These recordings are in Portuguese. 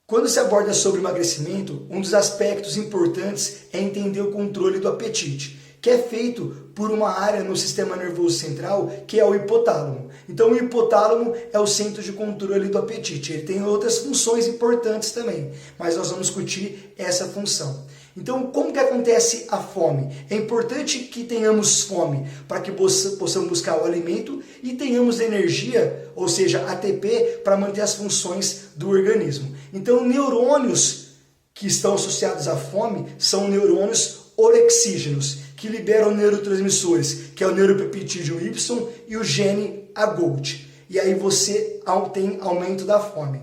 Quando se aborda sobre emagrecimento, um dos aspectos importantes é entender o controle do apetite, que é feito por uma área no sistema nervoso central, que é o hipotálamo. Então o hipotálamo é o centro de controle do apetite. Ele tem outras funções importantes também, mas nós vamos discutir essa função. Então, como que acontece a fome? É importante que tenhamos fome para que possamos buscar o alimento e tenhamos energia, ou seja, ATP, para manter as funções do organismo. Então, neurônios que estão associados à fome são neurônios orexígenos, que liberam neurotransmissores, que é o neuropeptídeo Y e o gene AGOT. E aí você tem aumento da fome.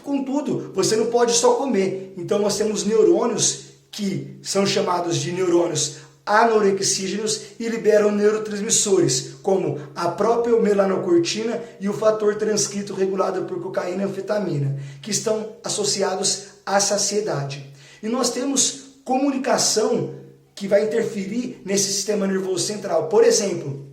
Contudo, você não pode só comer. Então, nós temos neurônios que são chamados de neurônios anorexígenos e liberam neurotransmissores, como a própria melanocortina e o fator transcrito regulado por cocaína e anfetamina, que estão associados à saciedade. E nós temos comunicação que vai interferir nesse sistema nervoso central. Por exemplo,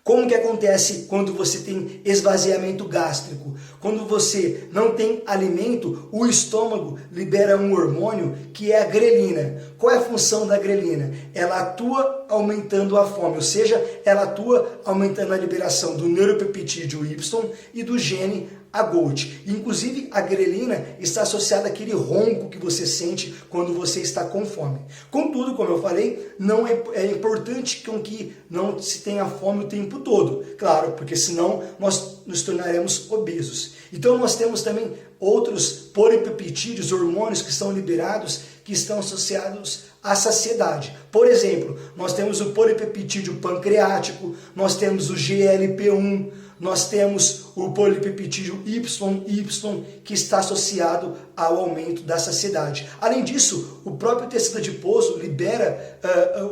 como que acontece quando você tem esvaziamento gástrico? Quando você não tem alimento, o estômago libera um hormônio que é a grelina. Qual é a função da grelina? Ela atua aumentando a fome, ou seja, ela atua aumentando a liberação do neuropeptídeo Y e do gene AGOT. Inclusive, a grelina está associada àquele ronco que você sente quando você está com fome. Contudo, como eu falei, não é importante que não se tenha fome o tempo todo. Claro, porque senão nós nos tornaremos obesos. Então, nós temos também outros polipeptídeos, hormônios que são liberados, que estão associados à saciedade. Por exemplo, nós temos o polipeptídeo pancreático, nós temos o GLP-1, nós temos o polipeptídeo YY, que está associado ao aumento da saciedade. Além disso, o próprio tecido adiposo libera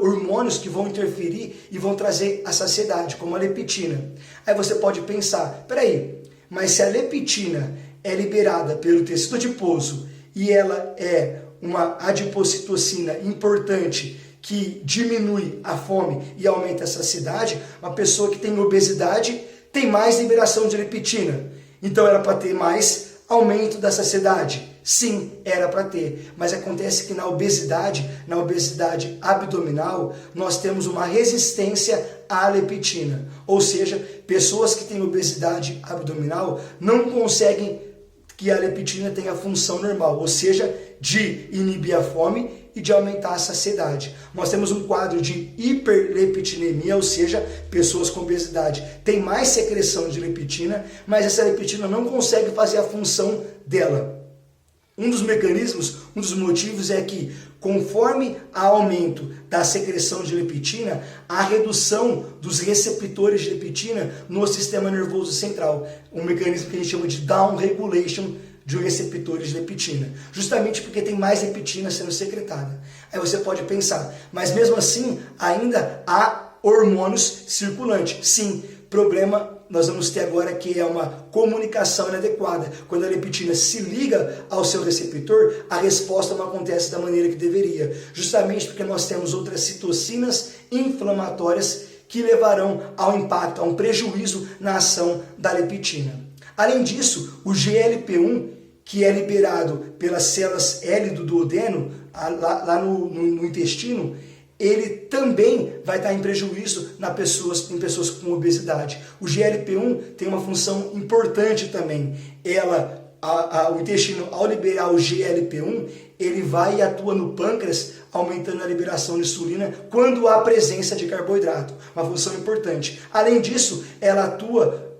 hormônios que vão interferir e vão trazer a saciedade, como a leptina. Aí você pode pensar, peraí, mas se a leptina é liberada pelo tecido adiposo e ela é uma adipocitocina importante que diminui a fome e aumenta a saciedade, uma pessoa que tem obesidade tem mais liberação de leptina. Então era para ter mais aumento da saciedade? Sim, era para ter. Mas acontece que na obesidade abdominal, nós temos uma resistência à leptina. Ou seja, pessoas que têm obesidade abdominal não conseguem que a leptina tenha a função normal, ou seja, de inibir a fome e de aumentar a saciedade. Nós temos um quadro de hiperleptinemia, ou seja, pessoas com obesidade têm mais secreção de leptina, mas essa leptina não consegue fazer a função dela. Um dos mecanismos, um dos motivos é que, conforme há aumento da secreção de leptina, há redução dos receptores de leptina no sistema nervoso central. Um mecanismo que a gente chama de down regulation de receptores de leptina, justamente porque tem mais leptina sendo secretada. Aí você pode pensar, mas mesmo assim ainda há hormônios circulantes. Sim, problema nós vamos ter agora que é uma comunicação inadequada. Quando a leptina se liga ao seu receptor, a resposta não acontece da maneira que deveria, justamente porque nós temos outras citocinas inflamatórias que levarão ao impacto, a um prejuízo na ação da leptina. Além disso, o GLP-1, que é liberado pelas células L do duodeno, lá no intestino, ele também vai estar em prejuízo em pessoas com obesidade. O GLP-1 tem uma função importante também. O intestino, ao liberar o GLP-1, ele vai e atua no pâncreas, aumentando a liberação de insulina quando há presença de carboidrato. Uma função importante. Além disso,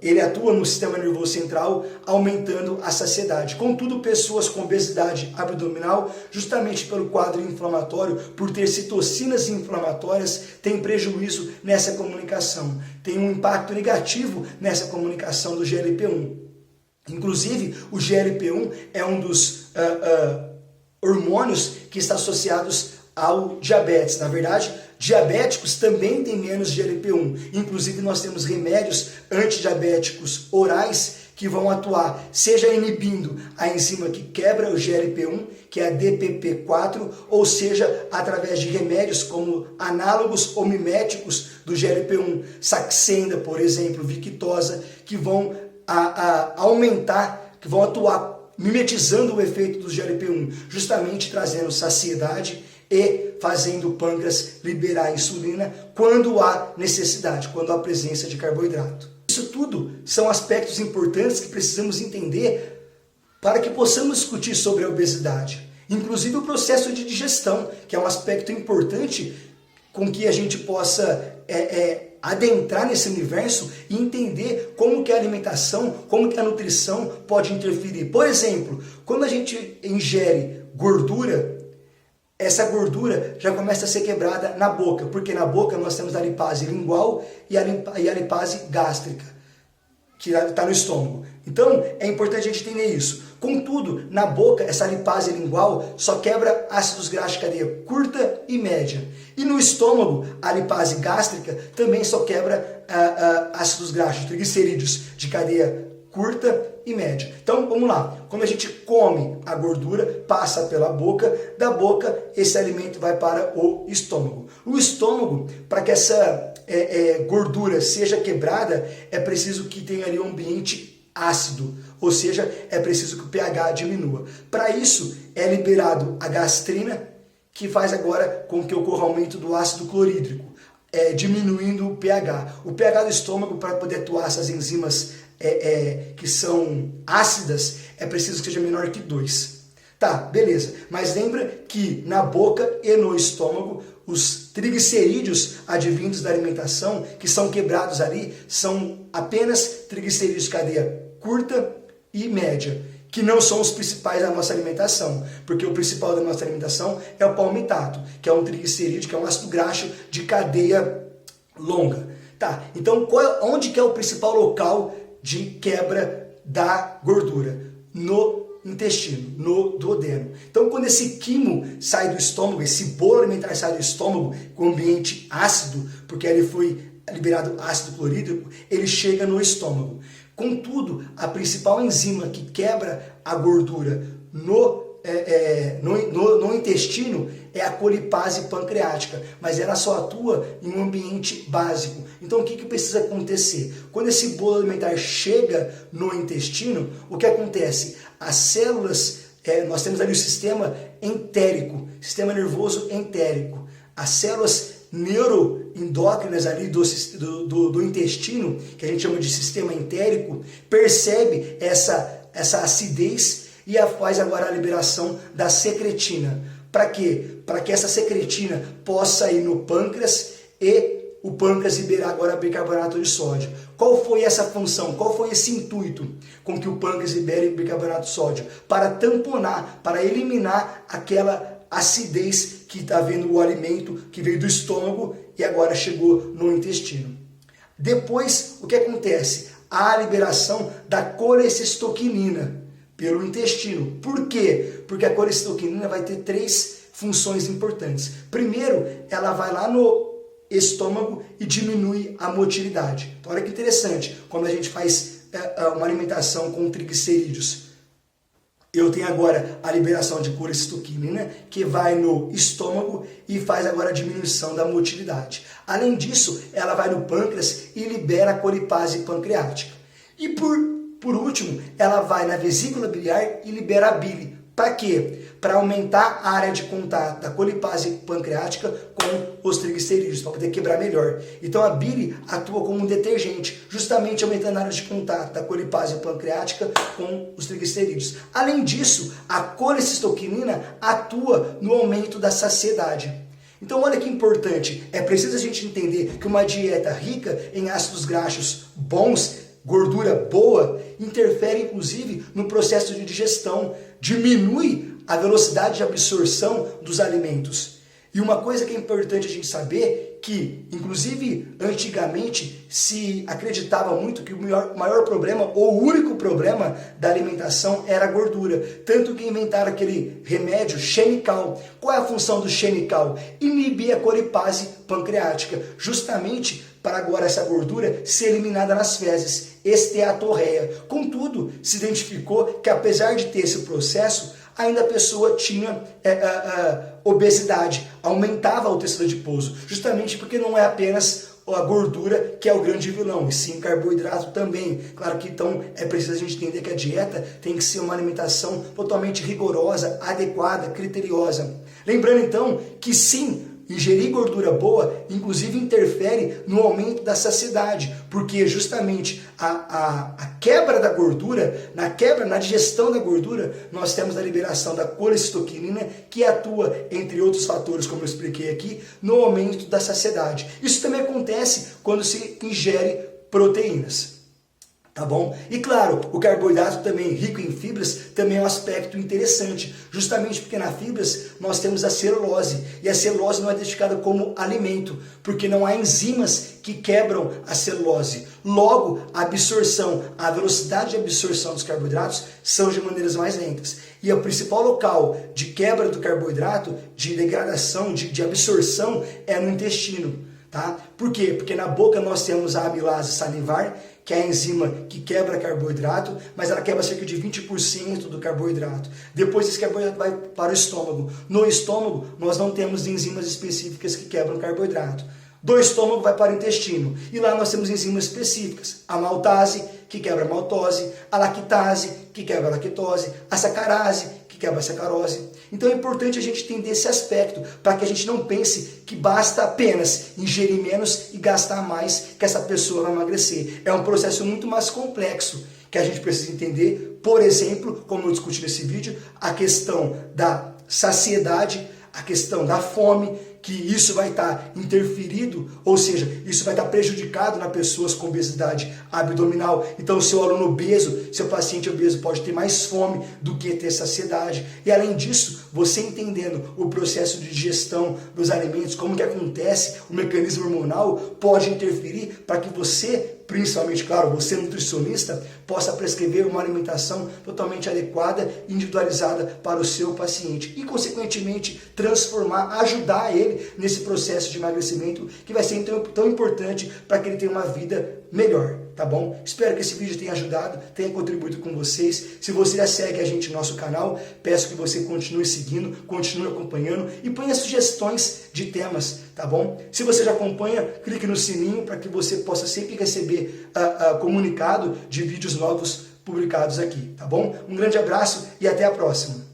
ele atua no sistema nervoso central, aumentando a saciedade. Contudo, pessoas com obesidade abdominal, justamente pelo quadro inflamatório, por ter citocinas inflamatórias, têm prejuízo nessa comunicação. Tem um impacto negativo nessa comunicação do GLP-1. Inclusive, o GLP-1 é um dos hormônios que está associados ao diabetes. Na verdade, diabéticos também têm menos GLP-1. Inclusive, nós temos remédios antidiabéticos orais que vão atuar, seja inibindo a enzima que quebra o GLP-1, que é a DPP-4, ou seja, através de remédios como análogos ou miméticos do GLP-1, Saxenda, por exemplo, Victoza, que vão aumentar, que vão atuar mimetizando o efeito do GLP-1, justamente trazendo saciedade e fazendo o pâncreas liberar a insulina quando há necessidade, quando há presença de carboidrato. Isso tudo são aspectos importantes que precisamos entender para que possamos discutir sobre a obesidade. Inclusive o processo de digestão, que é um aspecto importante com que a gente possa adentrar nesse universo e entender como que a alimentação, como que a nutrição pode interferir. Por exemplo, quando a gente ingere gordura, essa gordura já começa a ser quebrada na boca, porque na boca nós temos a lipase lingual e a lipase gástrica, que está no estômago. Então, é importante a gente entender isso. Contudo, na boca, essa lipase lingual só quebra ácidos graxos de cadeia curta e média. E no estômago, a lipase gástrica também só quebra ácidos graxos, triglicerídeos de cadeia curta e média. Então, vamos lá. Quando a gente come a gordura, passa pela boca, da boca esse alimento vai para o estômago. O estômago, para que essa gordura seja quebrada, é preciso que tenha ali um ambiente ácido, ou seja, é preciso que o pH diminua. Para isso, é liberado a gastrina, que faz agora com que ocorra aumento do ácido clorídrico, diminuindo o pH. O pH do estômago, para poder atuar essas enzimas que são ácidas, é preciso que seja menor que 2. Tá, beleza. Mas lembra que na boca e no estômago, os triglicerídeos advindos da alimentação, que são quebrados ali, são apenas triglicerídeos de cadeia curta e média, que não são os principais da nossa alimentação, porque o principal da nossa alimentação é o palmitato, que é um triglicerídeo, que é um ácido graxo de cadeia longa. Tá, então onde que é o principal local de quebra da gordura? No intestino, no duodeno. Então, quando esse quimo sai do estômago, esse bolo alimentar sai do estômago com ambiente ácido, porque ele foi liberado ácido clorídrico, ele chega no estômago. Contudo, a principal enzima que quebra a gordura no intestino é a colipase pancreática, mas ela só atua em um ambiente básico. Então o que precisa acontecer? Quando esse bolo alimentar chega no intestino, o que acontece? As células, nós temos ali o sistema entérico, sistema nervoso entérico. As células neuroendócrinas ali do intestino, que a gente chama de sistema entérico, percebe essa acidez e faz agora a liberação da secretina. Para quê? Para que essa secretina possa ir no pâncreas e o pâncreas liberar agora bicarbonato de sódio. Qual foi essa função? Qual foi esse intuito com que o pâncreas libere bicarbonato de sódio? Para tamponar, para eliminar aquela acidez que está vendo o alimento que veio do estômago e agora chegou no intestino. Depois, o que acontece? Há a liberação da colecistoquinina pelo intestino. Por quê? Porque a colecistoquinina vai ter 3 funções importantes. Primeiro, ela vai lá no estômago e diminui a motilidade. Então, olha que interessante, quando a gente faz uma alimentação com triglicerídeos. Eu tenho agora a liberação de colecistoquinina, que vai no estômago e faz agora a diminuição da motilidade. Além disso, ela vai no pâncreas e libera a colipase pancreática. E por último, ela vai na vesícula biliar e libera a bile. Para quê? Para aumentar a área de contato da colipase pancreática com os triglicerídeos, para poder quebrar melhor. Então a bile atua como um detergente, justamente aumentando a área de contato da colipase pancreática com os triglicerídeos. Além disso, a colecistoquinina atua no aumento da saciedade. Então olha que importante, é preciso a gente entender que uma dieta rica em ácidos graxos bons, gordura boa, interfere inclusive no processo de digestão, diminui a velocidade de absorção dos alimentos. E uma coisa que é importante a gente saber, que inclusive antigamente se acreditava muito que o maior problema, ou o único problema da alimentação era a gordura. Tanto que inventaram aquele remédio Xenical. Qual é a função do Xenical? Inibir a colipase pancreática, justamente para agora essa gordura ser eliminada nas fezes, esteatorreia. Contudo, se identificou que apesar de ter esse processo, ainda a pessoa tinha obesidade, aumentava o tecido adiposo, justamente porque não é apenas a gordura que é o grande vilão, e sim carboidrato também. Claro que então é preciso a gente entender que a dieta tem que ser uma alimentação totalmente rigorosa, adequada, criteriosa. Lembrando então que sim, ingerir gordura boa, inclusive, interfere no aumento da saciedade, porque justamente a quebra da gordura, na digestão da gordura, nós temos a liberação da colecistoquinina, que atua, entre outros fatores, como eu expliquei aqui, no aumento da saciedade. Isso também acontece quando se ingere proteínas. Tá bom? E claro, o carboidrato também rico em fibras também é um aspecto interessante, justamente porque nas fibras nós temos a celulose, e a celulose não é identificada como alimento, porque não há enzimas que quebram a celulose. Logo, a absorção, a velocidade de absorção dos carboidratos são de maneiras mais lentas. E o principal local de quebra do carboidrato, de degradação, de absorção, é no intestino. Tá? Por quê? Porque na boca nós temos a amilase salivar, que é a enzima que quebra carboidrato, mas ela quebra cerca de 20% do carboidrato. Depois esse carboidrato vai para o estômago. No estômago nós não temos enzimas específicas que quebram carboidrato. Do estômago vai para o intestino, e lá nós temos enzimas específicas. A maltase, que quebra a maltose, a lactase, que quebra a lactose, a sacarase, que quebra a sacarose. Então é importante a gente entender esse aspecto, para que a gente não pense que basta apenas ingerir menos e gastar mais que essa pessoa vai emagrecer. É um processo muito mais complexo que a gente precisa entender. Por exemplo, como eu discuti nesse vídeo, a questão da saciedade, a questão da fome, que isso vai estar interferido, ou seja, isso vai estar prejudicado nas pessoas com obesidade abdominal. Então, seu aluno obeso, seu paciente obeso pode ter mais fome do que ter saciedade. E além disso, você entendendo o processo de digestão dos alimentos, como que acontece, o mecanismo hormonal pode interferir para que você, principalmente, claro, você nutricionista, possa prescrever uma alimentação totalmente adequada, individualizada para o seu paciente e, consequentemente, transformar, ajudar ele nesse processo de emagrecimento que vai ser tão importante para que ele tenha uma vida melhor, tá bom? Espero que esse vídeo tenha ajudado, tenha contribuído com vocês. Se você já segue a gente no nosso canal, peço que você continue seguindo, continue acompanhando e ponha sugestões de temas, tá bom? Se você já acompanha, clique no sininho para que você possa sempre receber comunicado de vídeos novos publicados aqui, tá bom? Um grande abraço e até a próxima!